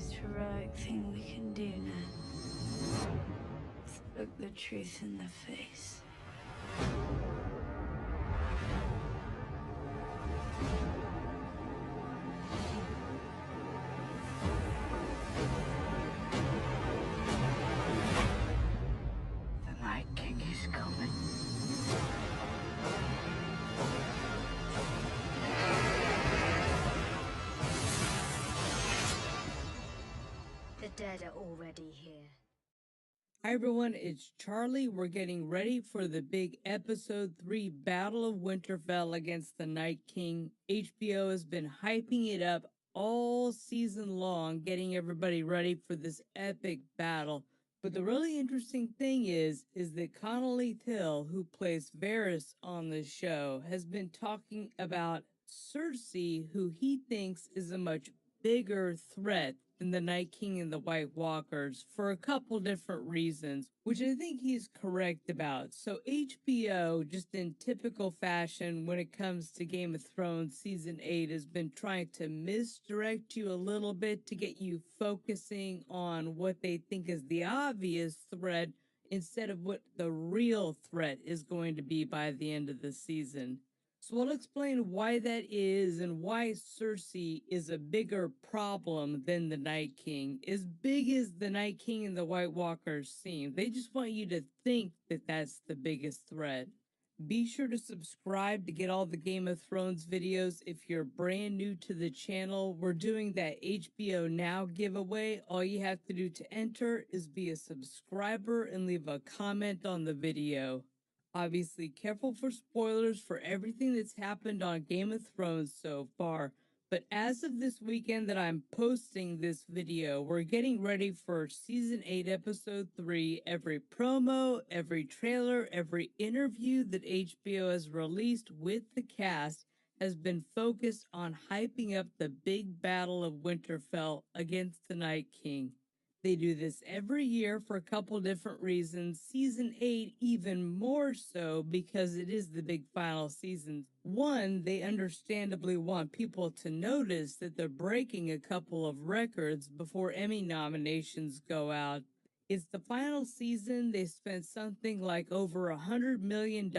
most heroic thing we can do now. Look the truth in the face. The Night King is coming. The dead are already here. Hi everyone, it's Charlie. We're getting ready for the big episode 3 Battle of Winterfell against the Night King. HBO has been hyping it up all season long, getting everybody ready for this epic battle. But the really interesting thing is that Connolly Till, who plays Varys on the show, has been talking about Cersei, who he thinks is a much bigger threat than the Night King and the White Walkers for a couple different reasons, which I think he's correct about. So HBO, just in typical fashion when it comes to Game of Thrones Season 8, has been trying to misdirect you a little bit to get you focusing on what they think is the obvious threat instead of what the real threat is going to be by the end of the season. So I'll explain why that is and why Cersei is a bigger problem than the Night King. As big as the Night King and the White Walkers seem, they just want you to think that that's the biggest threat. Be sure to subscribe to get all the Game of Thrones videos if you're brand new to the channel. We're doing that HBO Now giveaway. All you have to do to enter is be a subscriber and leave a comment on the video. Obviously, careful for spoilers for everything that's happened on Game of Thrones so far. But as of this weekend that I'm posting this video, we're getting ready for Season 8, Episode 3. Every promo, every trailer, every interview that HBO has released with the cast has been focused on hyping up the big battle of Winterfell against the Night King. They do this every year for a couple different reasons. Season 8 even more so because it is the big final season. One, they understandably want people to notice that they're breaking a couple of records before Emmy nominations go out. It's the final season. They spent something like over $100 million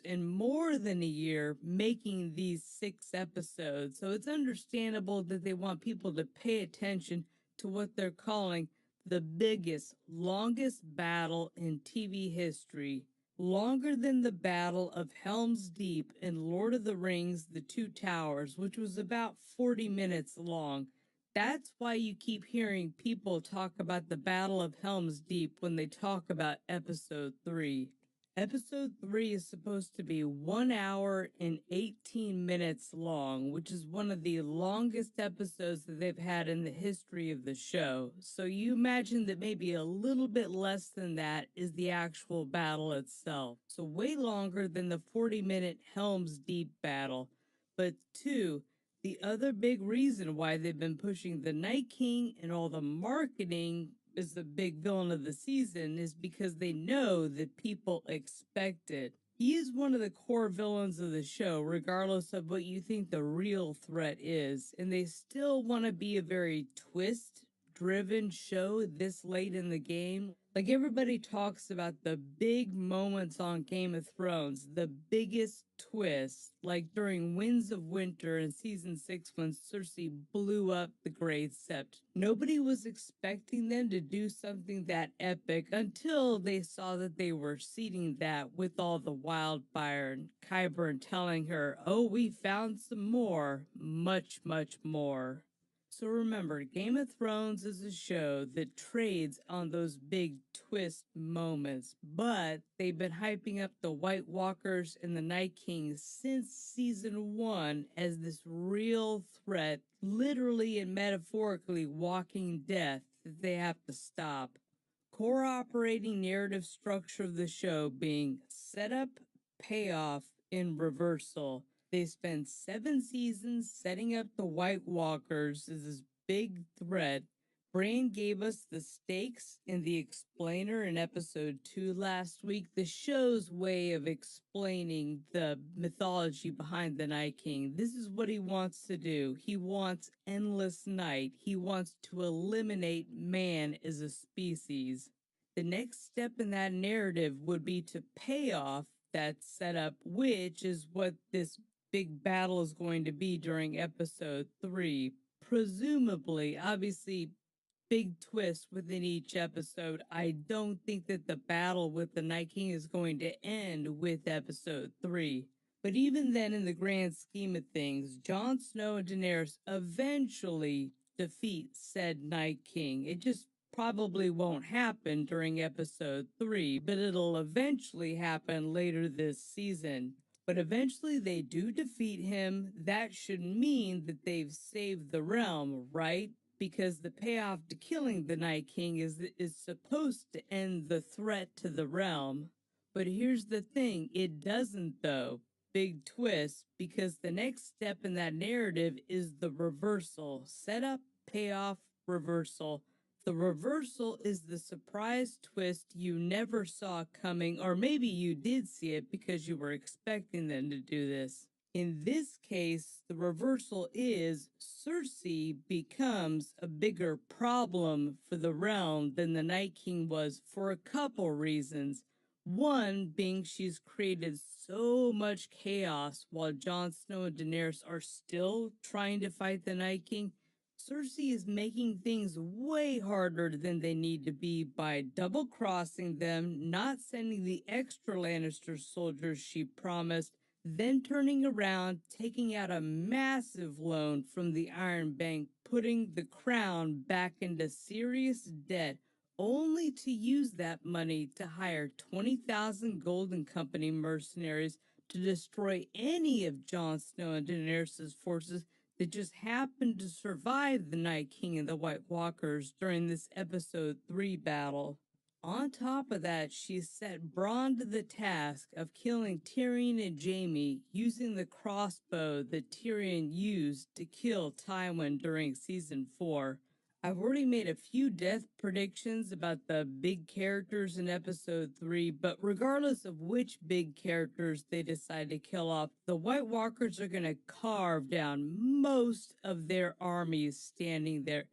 in more than a year making these 6 episodes. So it's understandable that they want people to pay attention to what they're calling the biggest, longest battle in TV history, longer than the Battle of Helm's Deep in Lord of the Rings, The Two Towers, which was about 40 minutes long. That's why you keep hearing people talk about the Battle of Helm's Deep when they talk about Episode 3. Episode 3 is supposed to be 1 hour and 18 minutes long, which is one of the longest episodes that they've had in the history of the show. So you imagine that maybe a little bit less than that is the actual battle itself. So way longer than the 40-minute Helm's Deep battle. But two, the other big reason why they've been pushing the Night King and all the marketing is the big villain of the season is because they know that people expect it. He is one of the core villains of the show, regardless of what you think the real threat is, and they still want to be a very twist-driven show this late in the game. Like everybody talks about the big moments on Game of Thrones, the biggest twists, like during Winds of Winter in season 6 when Cersei blew up the Great Sept. Nobody was expecting them to do something that epic until they saw that they were seeding that with all the wildfire and Qyburn telling her, oh, we found some more, much, much more. So remember, Game of Thrones is a show that trades on those big twist moments, but they've been hyping up the White Walkers and the Night King since season 1 as this real threat, literally and metaphorically walking death that they have to stop. Core operating narrative structure of the show being setup, payoff, in reversal. They spent 7 seasons setting up the White Walkers as this big threat, Brain gave us the stakes in the explainer in episode 2 last week, the show's way of explaining the mythology behind the Night King. This is what he wants to do. He wants endless night. He wants to eliminate man as a species. The next step in that narrative would be to pay off that setup, which is what this big battle is going to be during episode 3. Presumably, obviously, big twist within each episode. I don't think that the battle with the Night King is going to end with episode 3. But even then, in the grand scheme of things, Jon Snow and Daenerys eventually defeat said Night King. It just probably won't happen during episode 3, but it'll eventually happen later this season. But eventually they do defeat him. That should mean that they've saved the realm, right? Because the payoff to killing the Night King is supposed to end the threat to the realm. But here's the thing, it doesn't though. Big twist, because the next step in that narrative is the reversal. Setup, payoff, reversal. The reversal is the surprise twist you never saw coming, or maybe you did see it because you were expecting them to do this. In this case, the reversal is Cersei becomes a bigger problem for the realm than the Night King was for a couple reasons. One being she's created so much chaos while Jon Snow and Daenerys are still trying to fight the Night King. Cersei is making things way harder than they need to be by double crossing them, not sending the extra Lannister soldiers she promised, then turning around, taking out a massive loan from the Iron Bank, putting the crown back into serious debt, only to use that money to hire 20,000 Golden Company mercenaries to destroy any of Jon Snow and Daenerys' forces that just happened to survive the Night King and the White Walkers during this episode 3 battle. On top of that, she set Bronn to the task of killing Tyrion and Jaime using the crossbow that Tyrion used to kill Tywin during season 4. I've already made a few death predictions about the big characters in episode 3, but regardless of which big characters they decide to kill off, the White Walkers are going to carve down most of their armies standing there.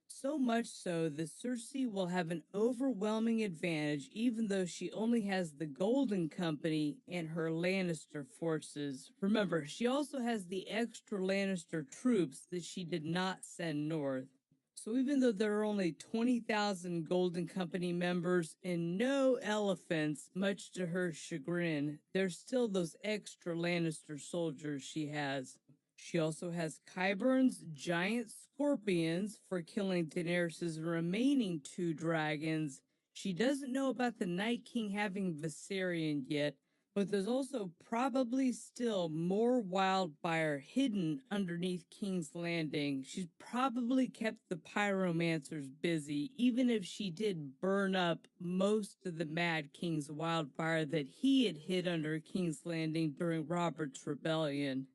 So much so that Cersei will have an overwhelming advantage even though she only has the Golden Company and her Lannister forces. Remember, she also has the extra Lannister troops that she did not send north. So even though there are only 20,000 Golden Company members and no elephants, much to her chagrin, there's still those extra Lannister soldiers she has. She also has Qyburn's giant scorpions for killing Daenerys' remaining 2 dragons. She doesn't know about the Night King having Viserion yet, but there's also probably still more wildfire hidden underneath King's Landing. She's probably kept the pyromancers busy, even if she did burn up most of the Mad King's wildfire that he had hid under King's Landing during Robert's Rebellion.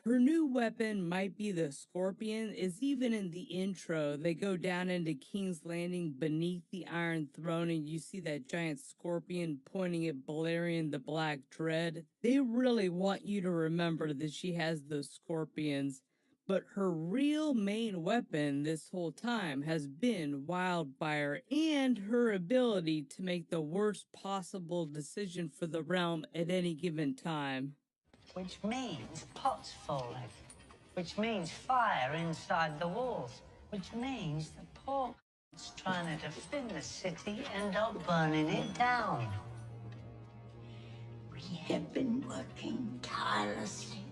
Her new weapon might be the Scorpion, is even in the intro. They go down into King's Landing beneath the Iron Throne and you see that giant scorpion pointing at Balerion the Black Dread. They really want you to remember that she has those scorpions. But her real main weapon this whole time has been Wildfire and her ability to make the worst possible decision for the realm at any given time. Which means pots falling, which means fire inside the walls, which means the poor trying to defend the city end up burning it down. We have been working tirelessly,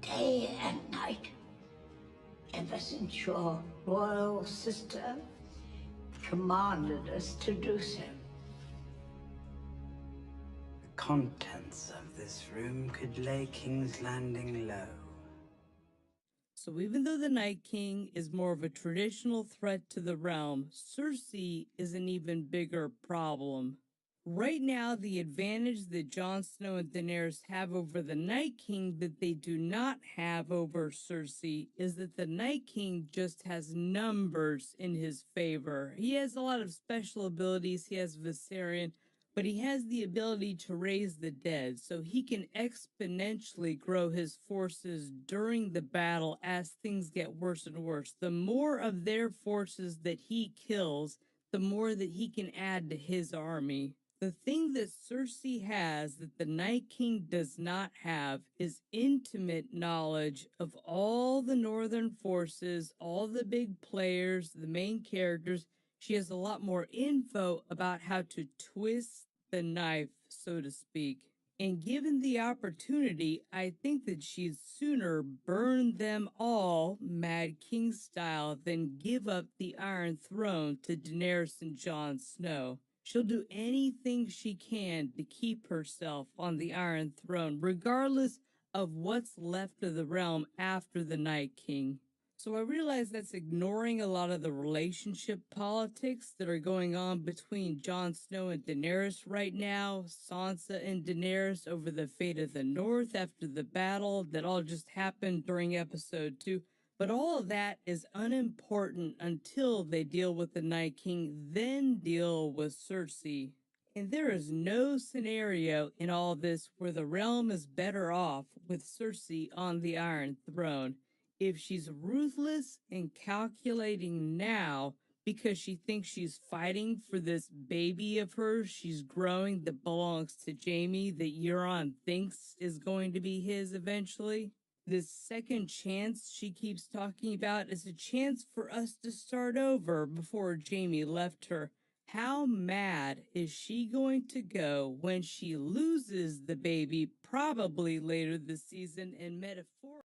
day and night, ever since your royal sister commanded us to do so. The contents of this room could lay King's Landing low. So even though the Night King is more of a traditional threat to the realm, Cersei is an even bigger problem. Right now, the advantage that Jon Snow and Daenerys have over the Night King that they do not have over Cersei is that the Night King just has numbers in his favor. He has a lot of special abilities. He has Viserion, but he has the ability to raise the dead, so he can exponentially grow his forces during the battle as things get worse and worse. The more of their forces that he kills, the more that he can add to his army. The thing that Cersei has that the Night King does not have is intimate knowledge of all the northern forces, all the big players, the main characters. She has a lot more info about how to twist the knife, so to speak. And given the opportunity, I think that she'd sooner burn them all, Mad King style, than give up the Iron Throne to Daenerys and Jon Snow. She'll do anything she can to keep herself on the Iron Throne, regardless of what's left of the realm after the Night King. So I realize that's ignoring a lot of the relationship politics that are going on between Jon Snow and Daenerys right now, Sansa and Daenerys over the fate of the North after the battle that all just happened during episode 2. But all of that is unimportant until they deal with the Night King, then deal with Cersei. And there is no scenario in all this where the realm is better off with Cersei on the Iron Throne. If she's ruthless and calculating now because she thinks she's fighting for this baby of hers she's growing that belongs to Jaime that Euron thinks is going to be his eventually, this second chance she keeps talking about is a chance for us to start over before Jaime left her. How mad is she going to go when she loses the baby, probably later this season, and metaphorically